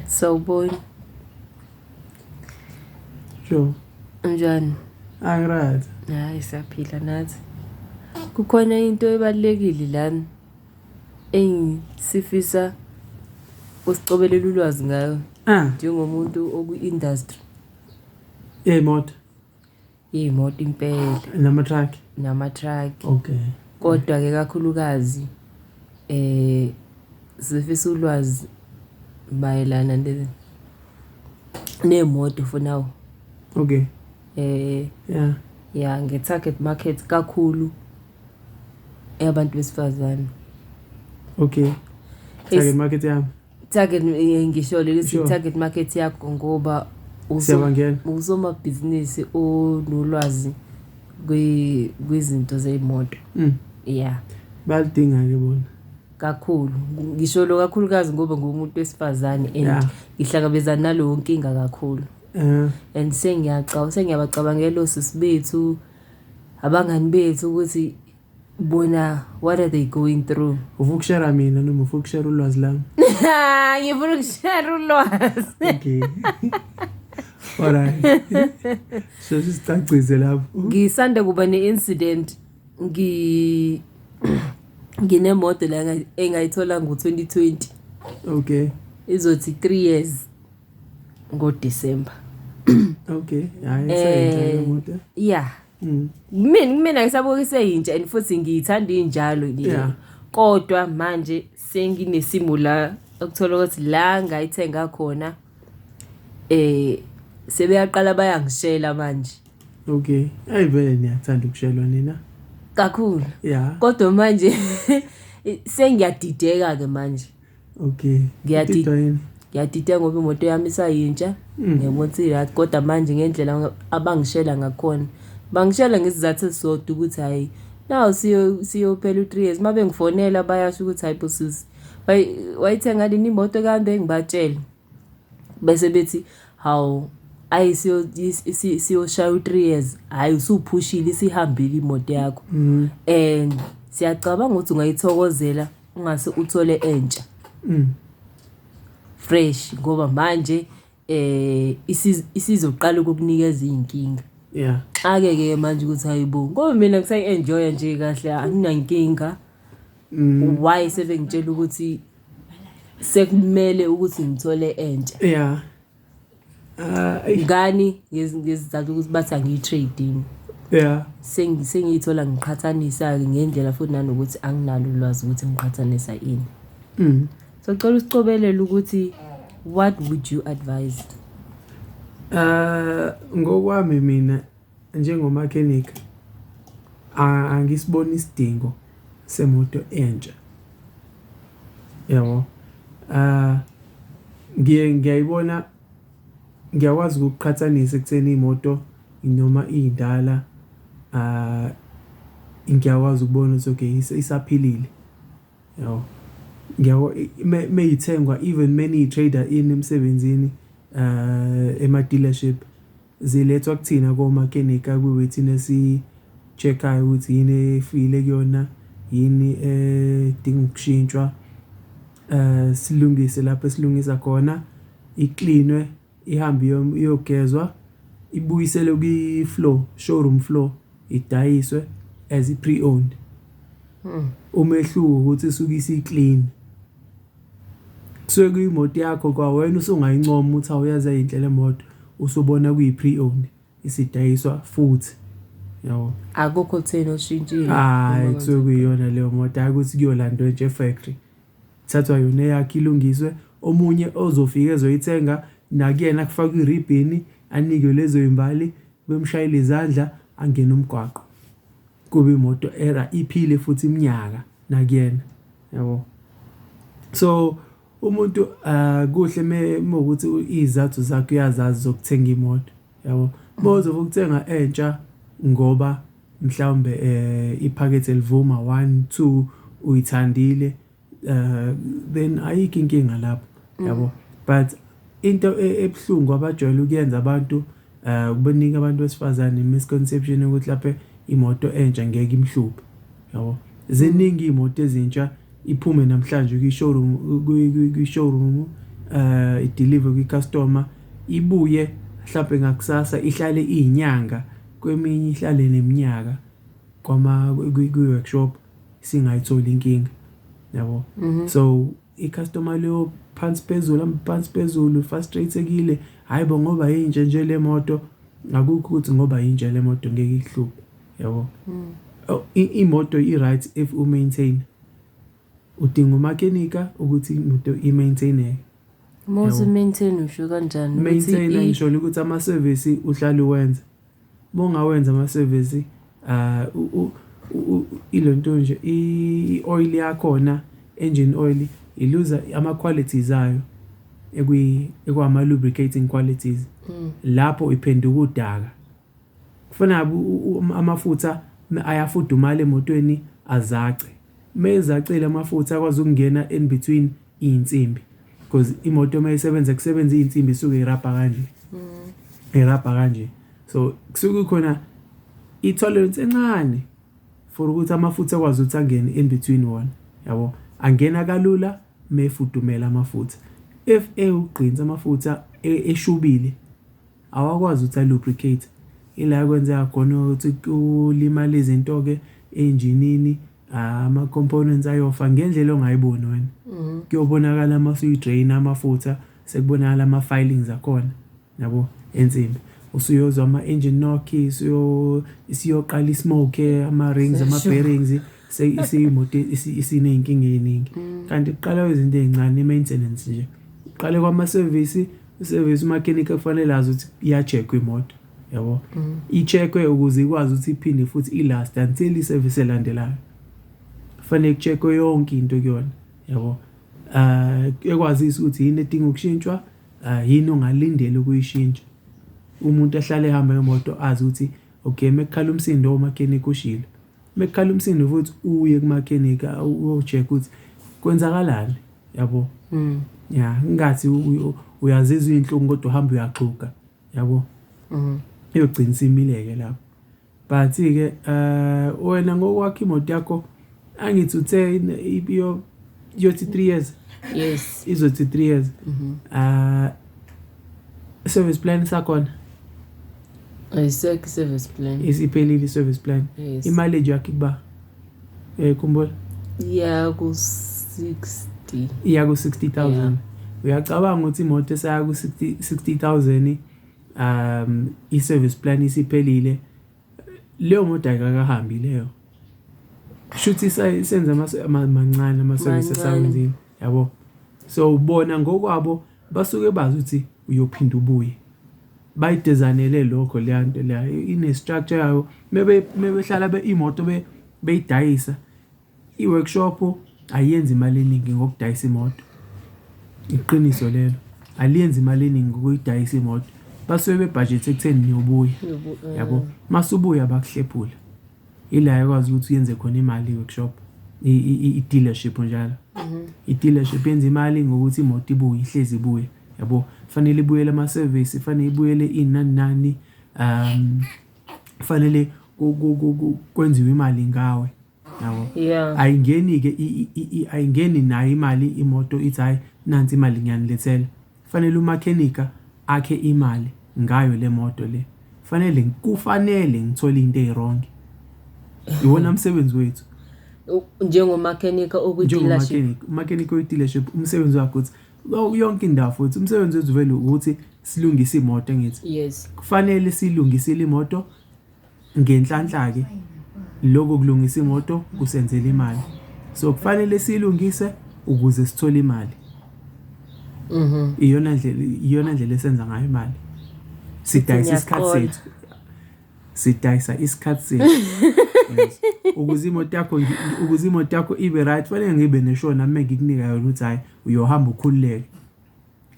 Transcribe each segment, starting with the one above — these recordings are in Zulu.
Sawubona. Sure. Njani? Right. Hayi siyaphila nathi. Kukhona into ebalekile lana engisifisa usicobelele ulwazi ngayo. Njengomuntu oku-industry. Imoto. Imoto impela. Nama-truck. Okay. Kodwa ke kakhulukazi sifisa ulwazi mayelana nemoto for now. Okay. Yeah, nge-target market kakhulu abantu besifazane. Okay. Target market yami. Target ngisho lesi target market yakho ngoba usomabhizinisi onolwazi kwizinto zemoto. Yeah. Bayadinga ke bona. Kakhulu. Ngisho lo kakhulukazi ngoba ngumuntu wesifazane and ngihlangabezana nalo nkinga kakhulu. And sengiyabacabangela sisibethu abangani bethu ukuthi bona what are they going through. Ufuna ukushare mina noma ufuna ukushare ulwazi lami? Ngifuna ukushare ulwazi. Okay. Alright. So sisicacise lapho. Ngisanda kuba ne-incident nginemoto la engayithola ngo-2020. Okay. Izothi 3 years ngoDecember. Okay. Hayi moto. Yeah. Mina ngisabuka iseyintsha and futhi ngiyithanda injalo le. Kodwa manje senginesimo la ukuthola ukuthi la ngayithenga khona sebeyaqala bayangishela manje. Okay. Ayivele niyathanda ukushelwa nina. Kakhulu. Yeah. Kodwa manje sengiyadideka ke manje. Okay. Ngiyadideka ngoba imoto yami isayintsha. Ngemoto yathi kodwa manje ngendlela abangishela ngakhona. Bangishela ngesizathu esisodwa ukuthi hayi now siyophela u3 years mabe ngifonela bayasho ukuthi hayi Bosisi wayithenga lini imoto kambe ngibatshela bese bethi how ayi siyoshaya u3 years hayi usuphushile isihambile imoto yakho and siyacabanga ukuthi ungayithokozela ungase uthole entsha fresh ngoba manje isizoqala ukukunikeza inkinga. Yeah. Ake manje ukuthi hayibo ngoba mina ngisayi-enjoy nje kahle anginankinga. Why sebengitshela ukuthi sekumele ukuthi ngithole entsha. Yeah. Ngani ngezizathu ukuthi bathi angiyi-trading. Yeah. Sengiyithola ngiqhathanisa ngendlela futhi nanokuthi anginalo ulwazi ukuthi ngiqhathanisa ini. So cela usicobelele ukuthi what would you advise? Ngokwami mina njengomechanic angisiboni isdingo semoto entsha. Yabo. Ngiyayibona ngiyakwazi ukuqhathanisa ekutheni imoto noma indala ngiyakwazi ukubona ukuthi okay isaphilile. Yabo. Mayithengwa even many trader emsebenzini ema dealership zilethwa kuthina ko-mechanic akube thina si-checkayo ukuthi yini efile kuyona yini edinga ukushintshwa silungise lapho esilungisa khona icleanwe ihambe iyogezwa ibuyisele kwi-floor showroom floor idayiswe as pre-owned. Umehluko ukuthi isuke isi-clean kusuke kuyimoto yakho kwa wena usungayincoma uthi awuyaza indlela emoto usubona kuyi-pre-owned isidayiswa futhi. Yabo. Akukho thena oshintshile. Hayi kusuke kuyiyona leyo moto ukuthi kuyolandwa nje factory. Thathwa yona yakhe ilungiswe omunye ozofika ezoyithenga nakuyena kufakwa i-ribbon anikwe lezo imbali bemshayela izandla angena umgwaqo. Kube imoto era iphile futhi iminyaka nakuyena. Yabo. So umuntu kuhle ukuthi izathu zakhe uyazazi zokuthenga imoto. Yabo. Bozo ukuthenga entsha ngoba mhlawumbe iphakethe livuma 1 2 uyithandile then ayikho inkinga lapho. Yabo. But into ebhlungu abajwayele ukuyenza abantu ukubanika abantu besifazane misconception ukuthi lapha imoto entsha ngeke imhluphe. Yabo. Ziningi imoto ezintsha iphume namhlanje kwi-showroom i-deliver kwi-customer, ibuye mhlawumbe ngakusasa ihlale iyinyanga, kweminye ihlale neminyaka kwi-workshop singayitholi inkinga, yabo. So i-customer leyo phansi phezulu frustratekile, hayibo ngoba yintsha nje le moto, akukho ukuthi ngoba yintsha le moto ngeke ihluphe, yabo. Imoto i-right if u-maintain, udinga umakenika ukuthi imoto i-maintaineke. Most maintain usho kanjani? Maintain ngisho ukuthi ama-service uhlala uwenza. Mongawenza ama-service ilento nje i-oil yakhona, engine oil iluza ama-qualities ayo ekwama lubricating qualities. Lapho iphenduka udaka. Kufana amafutha ayafudumala emotweni azace. Mezacela amafutha akwazi ukungena in between insimbi, because imoto mayisebenza kusebenza insimbi isuke irabha kanje. Irabha kanje. So kusuke khona i-tolerance encane for ukuthi amafutha akwazi ukuthi angene in between wona, yabo. Angena kalula mefudumela amafutha. If uqinisa amafutha eshubile, awakwazi ukuthi lubricate. Ila kwenza khona ukuthi ulimala izinto ke enjinini, ama components ayofa ngendlela ongayiboni wena. Kuyobonakala masuyi-drain amafutha, sekubonakala ama-filings akhona, yabo, ensimbi. Usuyozwa ama-engine knock, isiyoqala ismoke, ama-rings, ama-bearings, imoto isiney'nkinga ey'ningi. Kanti kuqala kwezinto ey'ncane, i-maintenance nje. Uqale kwama-service, i-service umakenika kufanele azi ukuthi iya-check imoto, yabo. I-checkwe ukuze ikwazi ukuthi iphinde futhi i-last until i-service elandelayo. Kufanele ku-checkwe yonke into kuyona, yabo. Ekwazisa ukuthi yini edinga ukushintshwa, yini ongalindele ukuyishintsha. Umuntu ahlale ehamba ngemoto azi ukuthi okay, mekukhala umsindo umakenika ushilo. Mekukhala umsindo futhi uye kumakenika uyo-check ukuthi kwenzakalani, yabo. Yeah, ngathi uyazizwa inhlungu kodwa uhamba uyaxhuga, yabo. Iyogcina isimileke lapho. But ke wena ngokwakho imoto yakho angithi uthe iyothi 3 years. Yes. Izothi 3 years. Service plan sakhona. Ayisek service plan. Isiphelile service plan. Yes. Imileage yakho kuba khumbula? Yeah, ku 60. Iya ku 60,000. Uyacabanga ukuthi imoto esaya ku 60,000 i-service plan isiphelile. Leyo moto ayikahambi leyo. Shuthi senza mancane ama-service asawenzini, yabo. So bona ngokwabo basuke bazi ukuthi uyophinda ubuye. Bayidesignele lokho le nto la ine-structure yayo. Mebehlala imoto beyidayisa, i-workshop ayenzi imali eningi ngokudayisa imoto. Iqiniso lelo. Aliyenzi imali eningi ngokuyidayisa imoto. Basuke bebudget ekutheni niyobuya, yabo. Masubuya bakuhlephula. Ila yakwazi ukuthi uyenze khona imali i-workshop, i-dealership njalo. I-dealership yenza imali ngokuthi imoto ibuye, ihlezi ibuye, yabo. Fanele ibuyele ama-service, fanele ibuyele inani, fanele kwenziwe imali ngawe, yabo. Yeah. Ayingeni nayo imali imoto ithi hayi nansi imali ngiyanilethela. Fanele umakenika akhe imali ngayo le moto le. Kufanele ngithole into eyirong. Iwona umsebenzi wethu. Njengomakenika okudealership. Umakenika we-dealership umsebenzi wakhe ukuthi yonke indawo futhi umsebenzi wethu vele ukuthi silungise imoto ngithi. Yes. Kufanele silungisile imoto ngenhlanhla ke. Lokho kulungisa imoto kusenzela imali. So kufanele silungise ukuze sithole imali. Iyona ndlela esenza ngayo imali. Sidayisa isikhathi sethu. Yes. Ukuze imoto yakho ibe right, fanele ngibe neshona ngikunika yona ukuthi hayi uyohamba ukhululeke.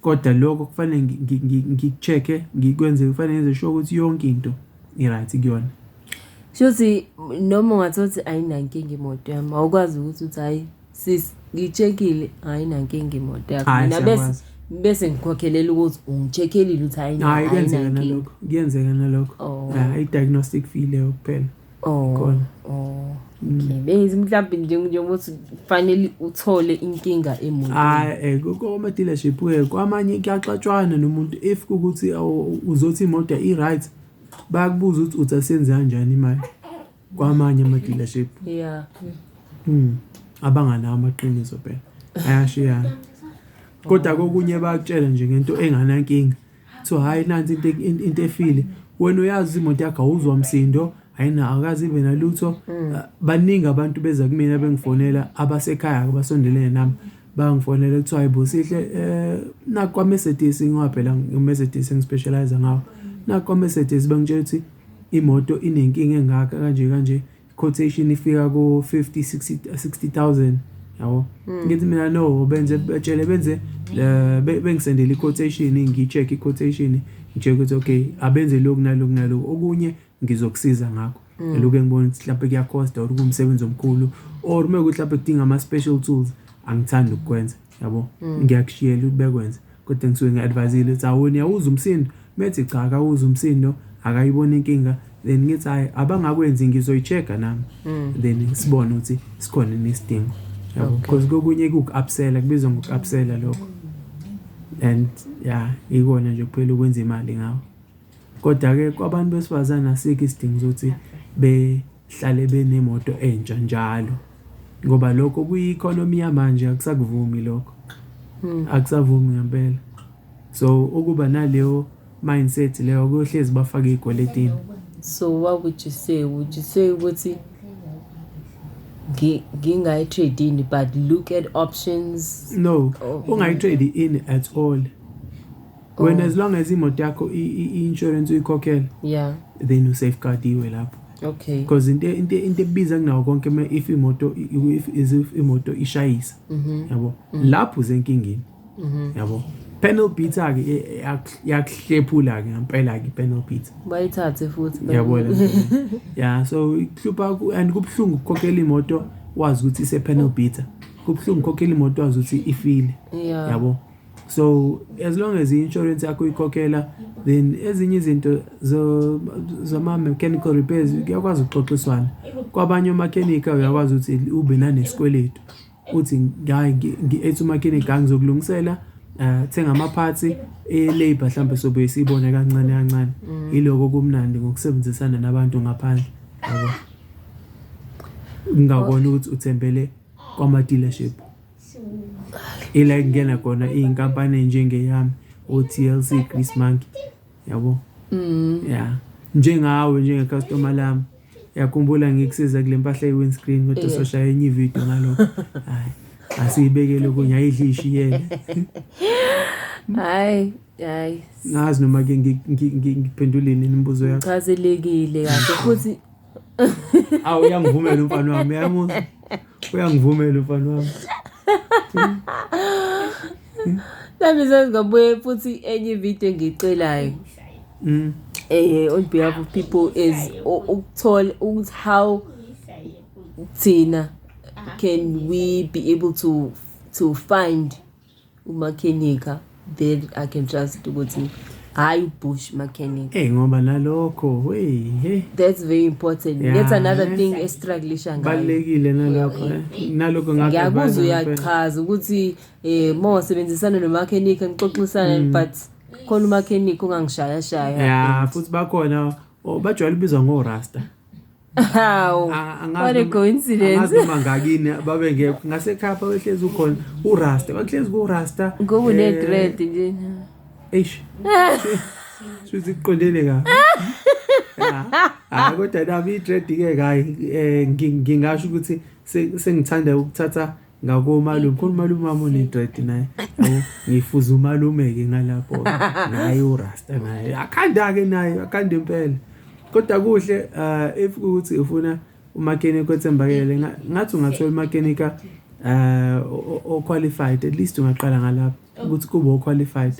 Kodwa lokho kufanele ngikuchecke, ngikwenze, kufanele ngenze sure ukuthi yonke into i-right kuyona. Shothi noma ungathothi ayinankinga imoto yami, awukwazi ukuthi uthi hayi sis ngicheckile ayinankinga imoto yakho. Mina bese ngikhokhelela ukuthi ungicheckelile ukuthi ayinankinga. Kuyenzeka nalokho. I-diagnostic fee leyo kuphela. khona. Okay. Bengithi mhlawumbe njengokuthi kufanele uthole inkinga emotweni. Kuma dealership kwamanye kuyaxatshwana nomuntu if ukuthi uzothi imoto i-right bayakubuza ukuthi uthasenze kanjani imali kwamanye ama dealership. Yeah. Abanganawo amaqiniso phela ayashiyana. Kodwa kokunye bayakutshela nje ngento enganankinga. So hayi nansi into efile wena uyazi imoto yakho awuzwa umsindo ayina akazi ibe nalutho. Baningi abantu beza kumina bengifonela abasekhaya abasondelene nami bangifonela kuthiwa ayibosihle nakwa Mercedes ngophela Mercedes ngispecialize ngawo nakwa Mercedes bangitshela ukuthi imoto inenkinga engaka kanje quotation ifika ku 50-60,000 yabo. Ngithi mina no benze bengisendele i-quotation ngicheck i-quotation ngicheck ukuthi okay abenze lokhu nalokhu okunye ngizokusiza ngakho. Lokho engibona ukuthi mhlawumbe kuyacosta ukumsebenzi omkhulu or uma mhlawumbe kudinga ama special tools angithandi ukwenza yabo. Ngiyakushiyela ukuthi bekwenze kodwa ngisuke ngiadvisile ukuthi awona yawuza umsindo methi cha akawuza umsindo akayibona inkinga then ngithi hayi abangakwenzi ngizoyichecka nami then sibone ukuthi sikhona nesdingo yabo because kokunye kuku-upsella kubizwa ngoku-upsella lokho and ikona nje kuphela ukwenza imali ngawo. Kodwa-ke kwabantu besifazane asikho isidingo sokuthi behlale benemoto entsha njalo ngoba lokho kuyi-economy yamanje akusakuvumi lokho. Akusavumi ngempela. So ukuba naleyo mindset leyo kuyohlezi bafake ezikweletini. So what would you say? Would you say ukuthi ngingayi-trade in but look at options? No, ungayi-trade in at all. When as long as imoto yakho i-insurance uyikhokhela, then u-safeguardiwe lapho. Okay. Because into ebiza kunawo konke if imoto ishayisa yabo lapho usenkingeni yabo. Panel beater ke yakuhlephula ke ngempela ke panel beater bayithathe futhi yabo. So ihlupha and kubhlungu ukukhokhela imoto wazi ukuthi ise panel beater, kubhlungu ukukhokhela imoto wazi ukuthi ifile yabo. So as long as i-insurance yakho ikhokhela then ezinye izinto zama mechanical repairs uyakwazi ukuxoxiswana kwabanye omakhenika uyakwazi ukuthi ube nanesikweletu uthi ethi umakhenika ngizokulungisela thenga ama-parts e-labor mhlawumbe sobe sibone kancane iloko kumnandi ngokusebenzisana nabantu ngaphandle yabo. Ngingabona ukuthi uthembele kwama-dealership ila kungena khona iy'nkampani njengeyami o-TLC GREASE MONKEY yabo. Njengawe njenge-customer lami yakhumbula ngikusiza kule mpahla ye-windscreen kodwa soshaya enye ividiyo ngalokho. Hayi asiyibekele okunye ayidlishiyele. Hayi ngazi noma ke ngiphendulile imibuzo yakho. Chazelekile kahle futhi uyangivumela umfana wami uyamuzwa uyangivumela umfana wami. Nami sengabuye futhi enye video engicelayo on behalf of people is ukuthola ukuthi how thina can we be able to find umakhenika that I can trust ukuthi hayi bush mechanic. Ngoba nalokho that's very important. That's another thing estruglisha ngayo. Balekile nalokho ngiyakuzwa uyachaza ukuthi mawusebenzisana nomechanic nixoxisana but khona umechanic ungangishaya futhi bakhona bajwayele ubizwa ngo-rasta. What a coincidence. Angazi noma ngakini babe ngekho ngasekhaya bahlezi ukhona urasta bahlezi ku-rasta ngoba ne-dread nje. Suthi kuqondene ka. Kodwa nami i-dread-ke hayi ngingasho ukuthi sengithanda ukuthatha ngakomalume khona umalume wami one-dread naye ngifuza umalume-ke ngalapho naye urasta naye akhanda-ke naye akhanda impela. Kodwa kuhle if ukuthi ufuna umakhenika othembakele ngathi ungathola umakhenika o-qualified at least ungaqala ngalapho ukuthi kube o-qualified.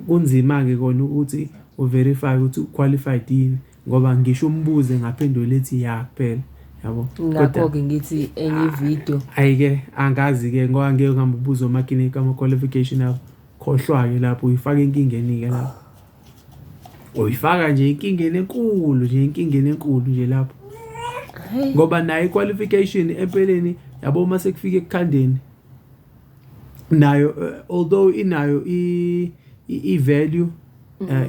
Kunzima-ke kona ukuthi uverify ukuthi u-qualified yini ngoba ngisho umbuze ngaphendula ethi ya kuphela yabo. Ngakho-ke ngithi enye video hayi-ke angazi-ke ngoba ngeke uhambe ubuze umakhenika ama-qualification abo khohlwa-ke lapho uyifaka enkingeni-ke lapho uyifaka nje enkingeni enkulu nje lapho ngoba nayo qualification empeleni yabo uma sekufika ekukhandeni nayo although inayo I value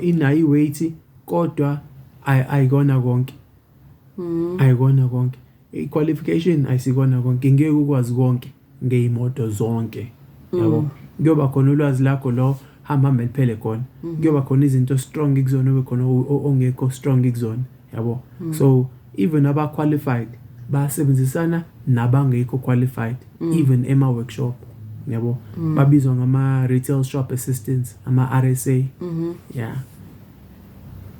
inayo I-weight kodwa ayikona konke ayikona konke I-qualification ayisikona konke ngeke ukwazi konke ngeimoto zonke yabo kuyoba khona ulwazi lakho lo hamba liphele khona kuyoba khona izinto strong kuzona ube khona ongekho strong kuzona yabo so even aba qualified basebenzisana nabangekho qualified even ema workshop yabo babizwa ngama retail shop assistants ama RSA yeah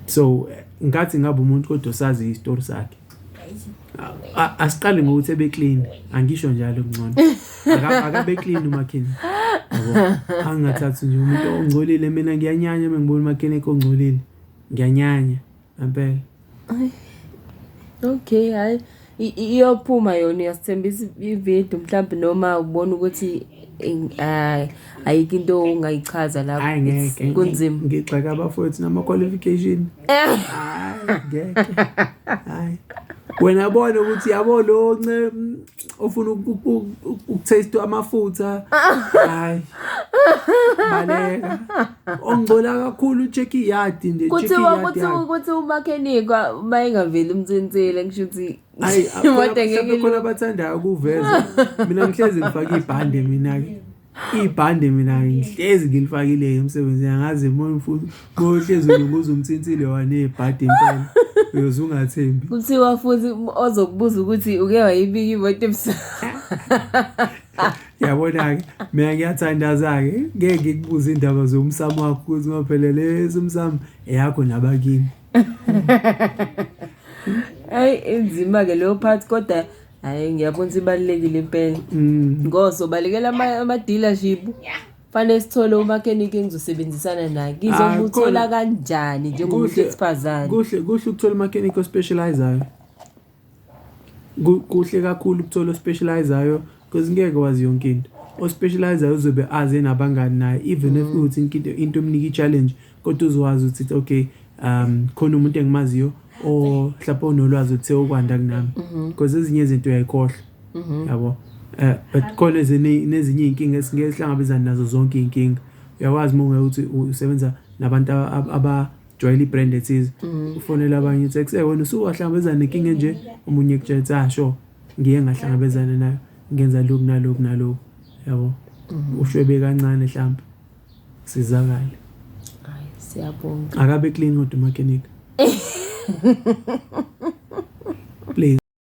so ngathi ngabe umuntu kodwa sazi istory sakhe asiqale ngokuthi ebe clean angisho njalo ngcono akabe clean umakhini yabo angathathi nje umuntu ongcolile mina ngiyanyanya mengibona umakhini ongcolile ngiyanyanya impela okay hayi iyophuma yona yasithembisa ivideo mhlawumbe noma ubona ukuthi ayikho into ongayichaza lapho kunzima ngixaka abafowethu nama qualification ngeke hayi wena bona ukuthi yabo lo ofuna ukutaste amafutha hayi baleka ongcola kakhulu ucheck iyard nje check iyard ukuthi umakhenika mayengaveli umtsintsile ngisho ukuthi hayi imoto khona bathandayo ukuveza mina ngihlezi ngifaka ibhande mina ke ibhande mina ngihlezi ngilifakile emsebenzini angazi moyo futhi ngohlezi ngokuza umtsintsile wanebhade impela uyozungathembi kuthiwa futhi ozokubuza ukuthi uke wayibika imoto yabona ke mina ngiyathandaza ke ngeke ngikubuze indaba zomsamo wakho ukuthi ngaphelele umsamo yakho nabakini ay enzima ke leyo part kodwa hayi ngiyabona ibalekile impela ngoso balekela ama dealership fanele sithole umakheniki engizosebenzisana naye ngizomuthola kanjani njengomuntu wesifazane kuhle ukuthola umakheniki ospecializeayo kuhle kakhulu ukuthola ospecializeayo because ngeke wazi yonke into ospecializeayo uzobe aze nabangani naye even if uthi into emnika challenge kodwa uzwazi ukuthi okay khona umuntu engimaziyo o mhlawumbe onolwazi uthe okwanda kunami because ezinye izinto uyayikhohle yabo but khona nezinye inkinga esingeke sihlangabezana nazo zonke inkinga uyakwazi uma ukuthi usebenza nabantu abajwayele ibrand ethize ufonela abanye uthi wena usuwahlangabezana nenkinga nje umunye kutshela sure ngiye ngahlangabezana nayo ngenza lokhu nalokhu yabo ushwebe kancane mhlawumbe sizakale hayi siyabonga akabe clean kodwa mechanic